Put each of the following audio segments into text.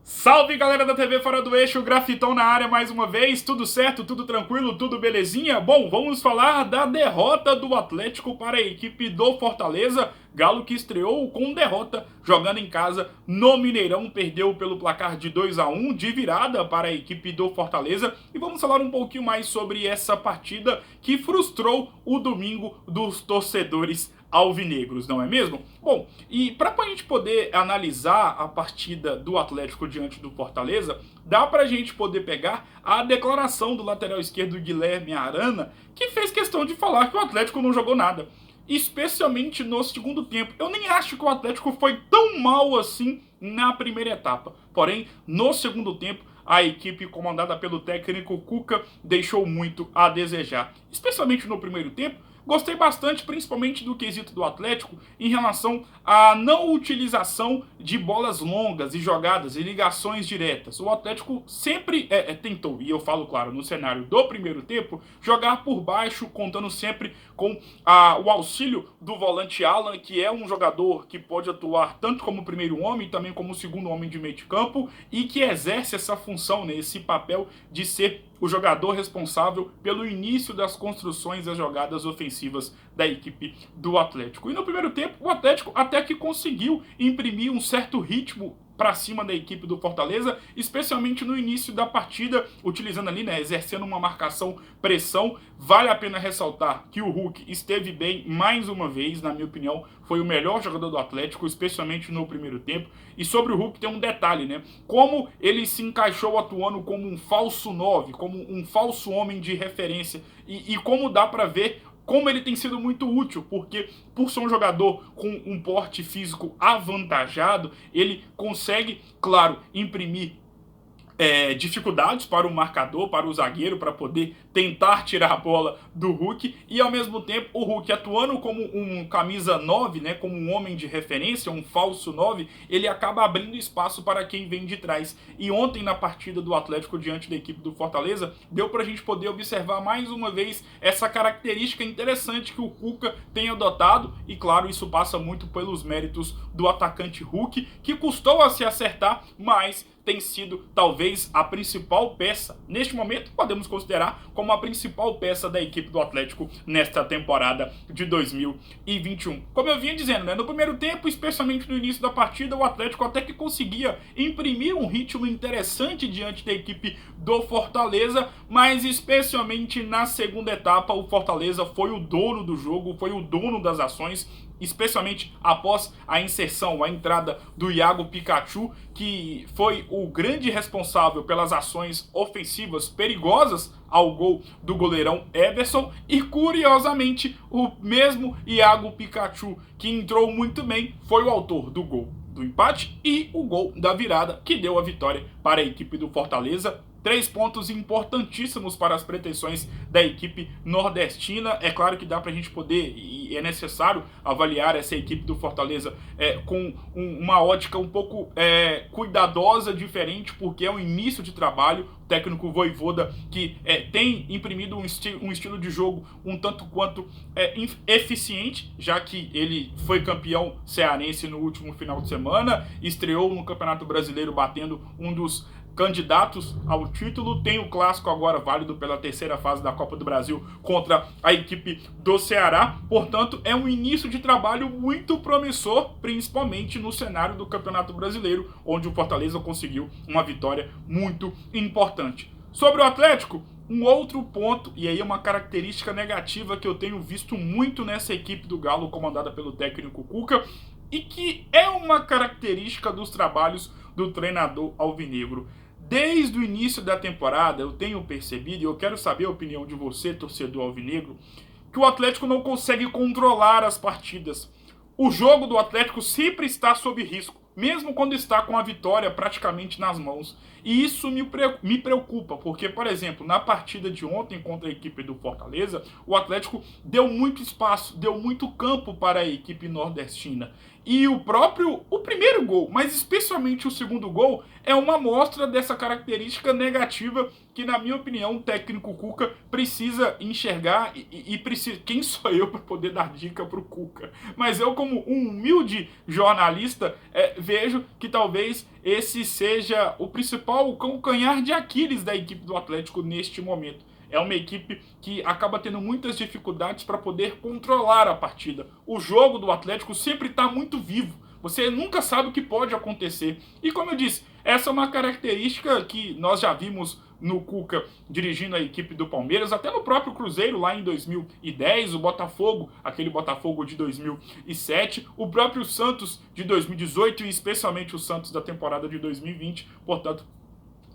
Salve galera da TV Fora do Eixo, Grafitão na área mais uma vez, tudo certo, tudo tranquilo, tudo belezinha? Bom, vamos falar da derrota do Atlético para a equipe do Fortaleza, Galo que estreou com derrota, jogando em casa no Mineirão, perdeu pelo placar de 2-1 de virada para a equipe do Fortaleza, e vamos falar um pouquinho mais sobre essa partida que frustrou o domingo dos torcedores alvinegros, não é mesmo? Bom, e para a gente poder analisar a partida do Atlético diante do Fortaleza, dá para a gente poder pegar a declaração do lateral esquerdo Guilherme Arana, que fez questão de falar que o Atlético não jogou nada, especialmente no segundo tempo. Eu nem acho que o Atlético foi tão mal assim na primeira etapa, porém, no segundo tempo, a equipe comandada pelo técnico Cuca deixou muito a desejar, especialmente no primeiro tempo. Gostei bastante, principalmente do quesito do Atlético, em relação à não utilização de bolas longas e jogadas e ligações diretas. O Atlético sempre tentou, e eu falo, claro, no cenário do primeiro tempo, jogar por baixo, contando sempre com o auxílio do volante Alan, que é um jogador que pode atuar tanto como primeiro homem, também como segundo homem de meio de campo, e que exerce essa função, né, esse papel de ser o jogador responsável pelo início das construções das jogadas ofensivas da equipe do Atlético. E no primeiro tempo, o Atlético até que conseguiu imprimir um certo ritmo para cima da equipe do Fortaleza, especialmente no início da partida, utilizando ali, né, exercendo uma marcação pressão. Vale a pena ressaltar que o Hulk esteve bem mais uma vez, na minha opinião, foi o melhor jogador do Atlético, especialmente no primeiro tempo. E sobre o Hulk tem um detalhe, né? Como ele se encaixou atuando como um falso 9, como um falso homem de referência, e como dá para ver como ele tem sido muito útil, porque por ser um jogador com um porte físico avantajado, ele consegue, claro, imprimir dificuldades para o marcador, para o zagueiro, para poder tentar tirar a bola do Hulk, e ao mesmo tempo o Hulk atuando como um camisa 9, né, como um homem de referência, um falso 9, ele acaba abrindo espaço para quem vem de trás. E ontem na partida do Atlético diante da equipe do Fortaleza, deu para a gente poder observar mais uma vez essa característica interessante que o Cuca tem adotado, e claro, isso passa muito pelos méritos do atacante Hulk, que custou a se acertar, mas tem sido talvez a principal peça, neste momento podemos considerar como a principal peça da equipe do Atlético nesta temporada de 2021. Como eu vinha dizendo, né, no primeiro tempo, especialmente no início da partida, o Atlético até que conseguia imprimir um ritmo interessante diante da equipe do Fortaleza, mas especialmente na segunda etapa, o Fortaleza foi o dono do jogo, foi o dono das ações, especialmente após a inserção, a entrada do Iago Pikachu, que foi o grande responsável pelas ações ofensivas perigosas ao gol do goleirão Everson, e curiosamente o mesmo Iago Pikachu, que entrou muito bem, foi o autor do gol do empate e o gol da virada, que deu a vitória para a equipe do Fortaleza. 3 pontos importantíssimos para as pretensões da equipe nordestina. É claro que dá para a gente poder, e é necessário avaliar essa equipe do Fortaleza com uma ótica um pouco cuidadosa, diferente, porque é um início de trabalho. O técnico Vojvoda, que tem imprimido um estilo de jogo um tanto quanto eficiente, já que ele foi campeão cearense no último final de semana, estreou no Campeonato Brasileiro batendo um dos candidatos ao título, tem o clássico agora válido pela terceira fase da Copa do Brasil contra a equipe do Ceará. Portanto, é um início de trabalho muito promissor, principalmente no cenário do Campeonato Brasileiro, onde o Fortaleza conseguiu uma vitória muito importante. Sobre o Atlético, um outro ponto, e aí é uma característica negativa que eu tenho visto muito nessa equipe do Galo, comandada pelo técnico Cuca, e que é uma característica dos trabalhos do treinador alvinegro. Desde o início da temporada, eu tenho percebido, e eu quero saber a opinião de você, torcedor alvinegro, que o Atlético não consegue controlar as partidas. O jogo do Atlético sempre está sob risco, mesmo quando está com a vitória praticamente nas mãos. E isso me preocupa, porque, por exemplo, na partida de ontem contra a equipe do Fortaleza, o Atlético deu muito espaço, deu muito campo para a equipe nordestina. E o primeiro gol, mas especialmente o segundo gol, é uma amostra dessa característica negativa que, na minha opinião, o técnico Cuca precisa enxergar e precisa... Quem sou eu para poder dar dica para o Cuca? Mas eu, como um humilde jornalista, vejo que talvez esse seja o principal calcanhar de Aquiles da equipe do Atlético neste momento. É uma equipe que acaba tendo muitas dificuldades para poder controlar a partida. O jogo do Atlético sempre está muito vivo. Você nunca sabe o que pode acontecer. E como eu disse, essa é uma característica que nós já vimos no Cuca dirigindo a equipe do Palmeiras, até no próprio Cruzeiro lá em 2010, o Botafogo, aquele Botafogo de 2007, o próprio Santos de 2018 e especialmente o Santos da temporada de 2020. Portanto,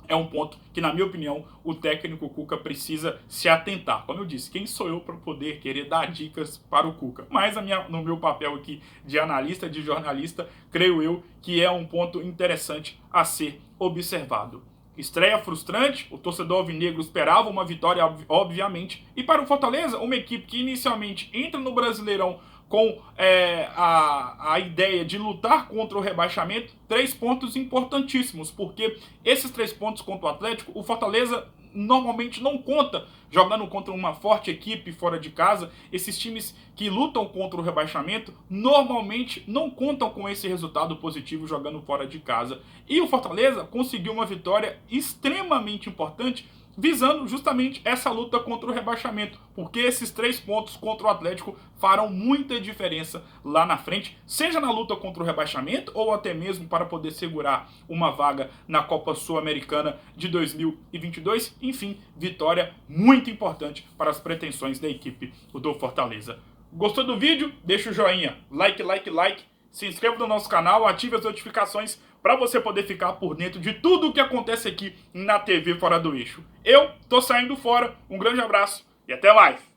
é um ponto que, na minha opinião, o técnico Cuca precisa se atentar. Como eu disse, quem sou eu para poder querer dar dicas para o Cuca? Mas no meu papel aqui de analista, de jornalista, creio eu que é um ponto interessante a ser observado. Estreia frustrante, o torcedor alvinegro esperava uma vitória, obviamente. E para o Fortaleza, uma equipe que inicialmente entra no Brasileirão com a ideia de lutar contra o rebaixamento, 3 pontos importantíssimos, porque esses 3 pontos contra o Atlético, o Fortaleza normalmente não conta jogando contra uma forte equipe fora de casa. Esses times que lutam contra o rebaixamento normalmente não contam com esse resultado positivo jogando fora de casa. E o Fortaleza conseguiu uma vitória extremamente importante, visando justamente essa luta contra o rebaixamento, porque esses 3 pontos contra o Atlético farão muita diferença lá na frente, seja na luta contra o rebaixamento ou até mesmo para poder segurar uma vaga na Copa Sul-Americana de 2022. Enfim, vitória muito importante para as pretensões da equipe do Fortaleza. Gostou do vídeo? Deixa o joinha, like, se inscreva no nosso canal, ative as notificações para você poder ficar por dentro de tudo o que acontece aqui na TV Fora do Eixo. Eu tô saindo fora, um grande abraço e até mais!